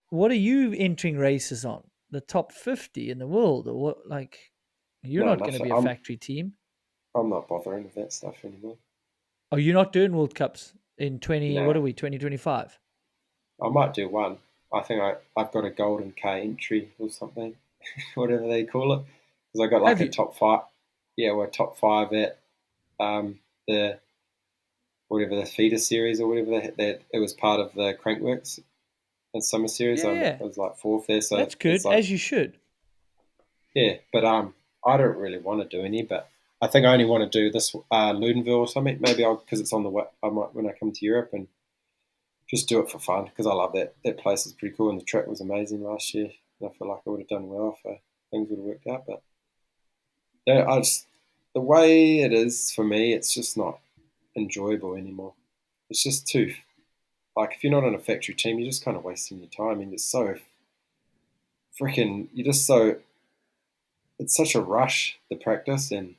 what are you entering races on? The top 50 in the world, or what? Like, you're No, not going to nothing. be a factory team. I'm not bothering with that stuff anymore. Oh, you're not doing World Cups in 20, what Nah, are we, 2025? I might do one. I think I've got a golden K entry or something, whatever they call it, because I got like Have a you? top five. Yeah, we're top five at the whatever the feeder series or whatever that it was part of the Crankworks and summer series. Yeah, I yeah. was like fourth there, so That's it's good, like as you should. yeah. But I don't really want to do any, but I think I only want to do this Ludenville or something. Maybe I'll because it's on the way. I might when I come to Europe and just do it for fun because I love that. That place is pretty cool and the track was amazing last year. And I feel like I would have done well if things would have worked out. But yeah, the way it is for me, it's just not enjoyable anymore. It's just too like if you're not on a factory team, you're just kind of wasting your time and it's so freaking. You're just so it's such a rush the practice and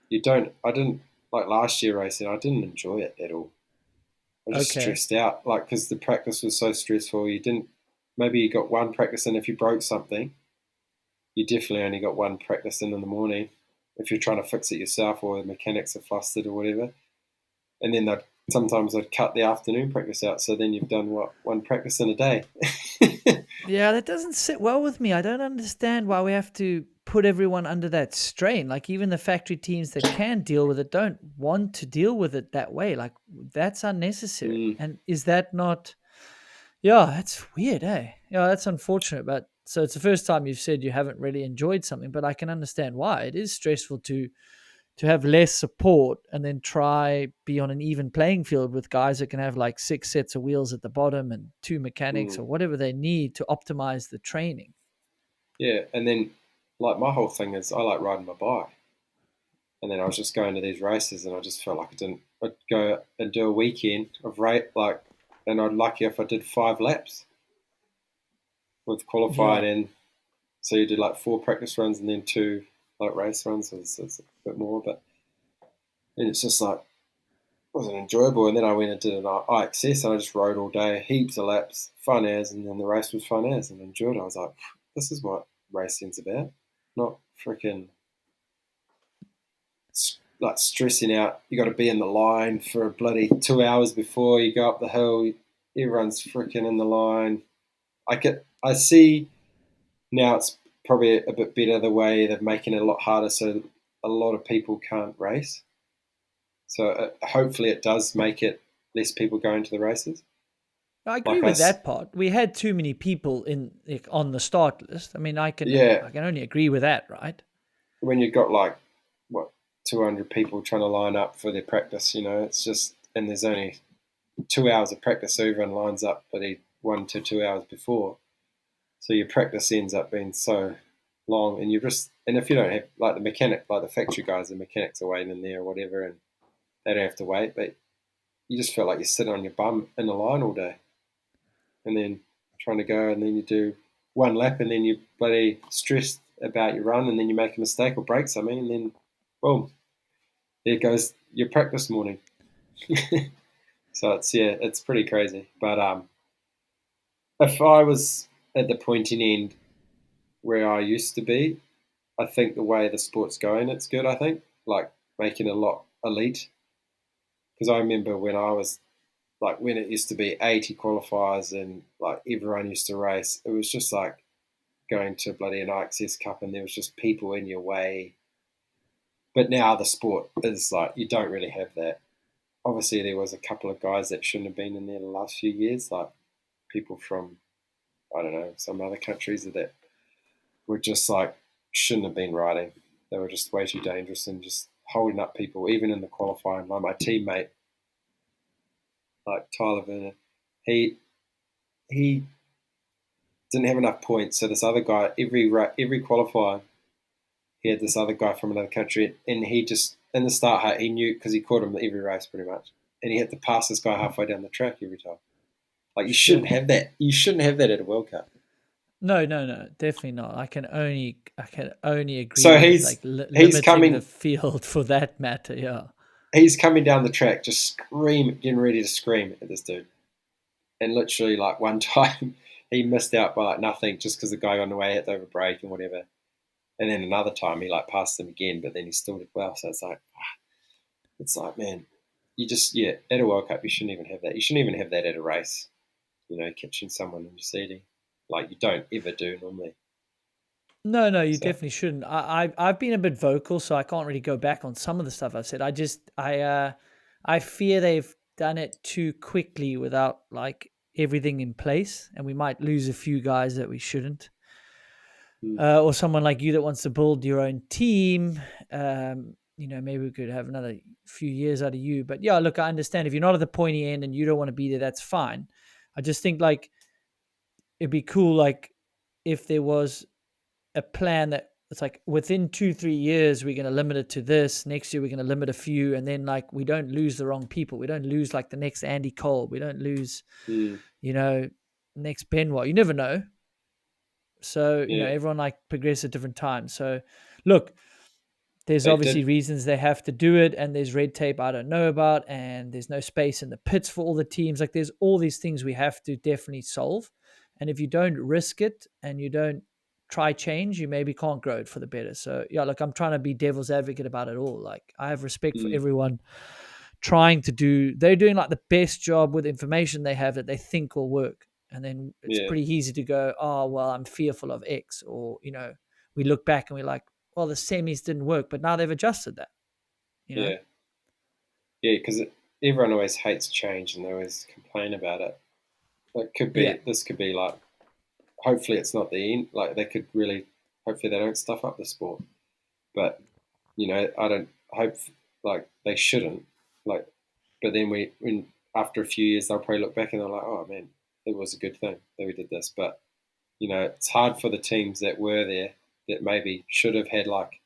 you don't. I didn't like last year racing. I didn't enjoy it at all. I was just Okay. stressed out, like because the practice was so stressful. You didn't. Maybe you got one practice, and if you broke something, you definitely only got one practice in the morning. If you're trying to fix it yourself, or the mechanics are flustered or whatever, and then sometimes they'd cut the afternoon practice out. So then you've done what one practice in a day. Yeah, that doesn't sit well with me. I don't understand why we have to put everyone under that strain. Like, even the factory teams that can deal with it don't want to deal with it that way. Like, that's unnecessary. Mm, And is that not, yeah, that's weird, eh? Yeah, that's unfortunate. But so it's the first time you've said you haven't really enjoyed something, but I can understand why. It is stressful to have less support and then try be on an even playing field with guys that can have like six sets of wheels at the bottom and two mechanics mm. or whatever they need to optimize the training. Yeah, and then like my whole thing is I like riding my bike, and then I was just going to these races, and I just felt like I didn't. I'd go and do a weekend of rate like, and I'd lucky if I did 5 laps with qualifying Yeah. in. So you do like 4 practice runs and then 2 like race runs. So it's a bit more, but and it's just like wasn't enjoyable. And then I went and did an IXS and I just rode all day, heaps of laps, fun as, and then the race was fun as, and I enjoyed it. I was like, this is what racing's about, not freaking like stressing out. You got to be in the line for a bloody 2 hours before you go up the hill. Everyone's freaking in the line. I see now it's probably a bit better the way they're making it a lot harder, so a lot of people can't race. So hopefully it does make it less people going to the races. I agree Like with that part. We had too many people in like, on the start list. I mean, yeah, I can only agree with that, right? when you've got like what 200 people trying to line up for their practice, it's just and there's only 2 hours of practice, so everyone lines up for the 1 to 2 hours before. So your practice ends up being so long, and you just and if you don't have like the mechanic, like the factory guys, the mechanics are waiting in there or whatever, and they don't have to wait, but you just feel like you're sitting on your bum in the line all day, and then trying to go, and then you do 1 lap, and then you're bloody stressed about your run, and then you make a mistake or break something, and then boom, there goes your practice morning. So it's pretty crazy. But if I was at the pointing end where I used to be, I think the way the sport's going, it's good. I think like making a lot elite because I remember when I was like when it used to be 80 qualifiers and like everyone used to race. It was just like going to bloody an IXS Cup and there was just people in your way. But now the sport is like you don't really have that. Obviously, there was a couple of guys that shouldn't have been in there the last few years, like people from I don't know some other countries that were just like shouldn't have been riding. They were just way too dangerous and just holding up people, even in the qualifying. Like my teammate, like Tyler Werner, he he didn't have enough points. So this other guy, every qualifier, he had this other guy from another country, and he just in the start he knew because he caught him every race pretty much, and he had to pass this guy halfway down the track every time. Like you shouldn't Shit. have that. You shouldn't have that at a World Cup. No, no, no, definitely not. I can only agree So with he's like he's limiting the coming field for that matter. Yeah. he's coming down the track, just getting ready to scream at this dude. And literally, like one time, he missed out by like nothing just because the guy on the way hit over break and whatever. And then another time he like passed him again, but then he still did well. So it's like, man, you just at a World Cup you shouldn't even have that. You shouldn't even have that at a race. Catching someone in your seating, like you don't ever do normally. No, no, you So definitely shouldn't. I've been a bit vocal, so I can't really go back on some of the stuff I've said. I fear they've done it too quickly without like everything in place, and we might lose a few guys that we shouldn't. mm, Or someone like you that wants to build your own team. Maybe we could have another few years out of you. But yeah, look, I understand if you're not at the pointy end and you don't want to be there, that's fine. I just think like it'd be cool, like if there was a plan that it's like within 2-3 years we're going to limit it to this. Next year we're going to limit a few, and then like we don't lose the wrong people. We don't lose like the next Andy Cole. We don't lose, mm, you know, next Benoit. You never know. So yeah, everyone like progresses at different times. So look, there's they obviously did. reasons they have to do it, and there's red tape I don't know about, and there's no space in the pits for all the teams. Like there's all these things we have to definitely solve. And if you don't risk it and you don't try change, you maybe can't grow it for the better. So yeah, look, I'm trying to be devil's advocate about it all. Like I have respect for Mm, everyone trying to do, they're doing like the best job with information they have that they think will work. And then it's yeah, pretty easy to go, oh, well, I'm fearful of X. Or, we look back and we're like, well, the semis didn't work, but now they've adjusted that, you know? yeah, yeah. Because everyone always hates change and they always complain about it. It could Yeah. be this could be like. Hopefully, it's not the end. Like they could really. Hopefully, they don't stuff up the sport. But I don't hope like they shouldn't. Like, but then when after a few years, they'll probably look back and they're like, oh man, it was a good thing that we did this. But it's hard for the teams that were there that maybe should have had like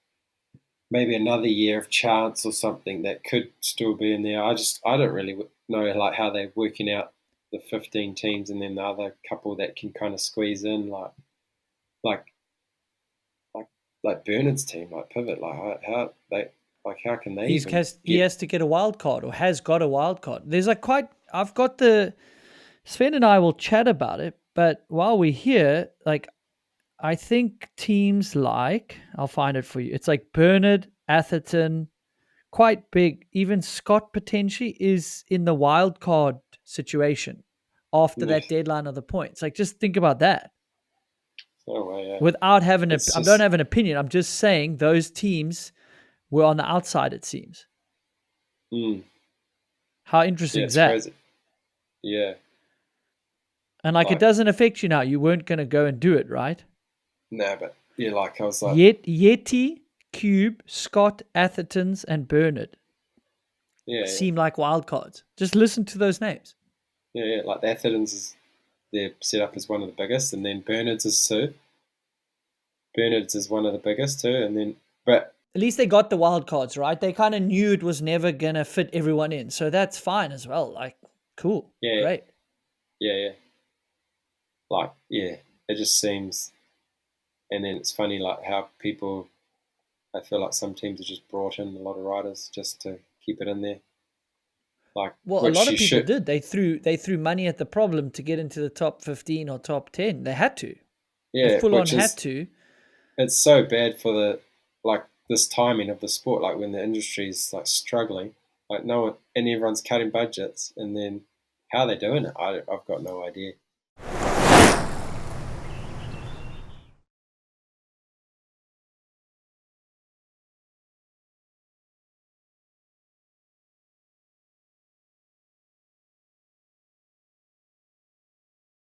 maybe another year of chance or something that could still be in there. I don't really know like how they're working out the 15 teams and then the other couple that can kind of squeeze in like like like Bernard's team like pivot like how they like how can they even He get has to get a wild card or has got a wild card. There's like I've got Sven and I will chat about it, but while we're here, like I think teams like, I'll find it for you. It's like Bernard, Atherton, quite big. Even Scott potentially is in the wild card situation after yeah, that deadline of the points. Like, just think about that. no way yeah Without having it's I don't just have an opinion. I'm just saying those teams were on the outside. It seems. mm, How yeah interesting is it's that? crazy yeah And like, it like doesn't affect you now. You weren't going to go and do it, right? no but yeah like I was like Yeti, Cube, Scott, Athertons, and Bernard yeah seem like wild cards. Just listen to those names. yeah like the Athertons is they're set up as one of the biggest and then Bernard's is one of the biggest too and then but At least they got the wild cards, right? They kind of knew it was never going to fit everyone in. So that's fine as well. Like, cool. yeah Great. yeah like yeah it just seems and then it's funny like how people I feel like some teams have just brought in a lot of riders just to keep it in there like Well, a which lot you of people should did. They threw money at the problem to get into the top 15 or top 10. They had to. They yeah full on which had is to. it's so bad for the like this timing of the sport like when the industry is like struggling like no one and everyone's cutting budgets and then how they're doing it I've got no idea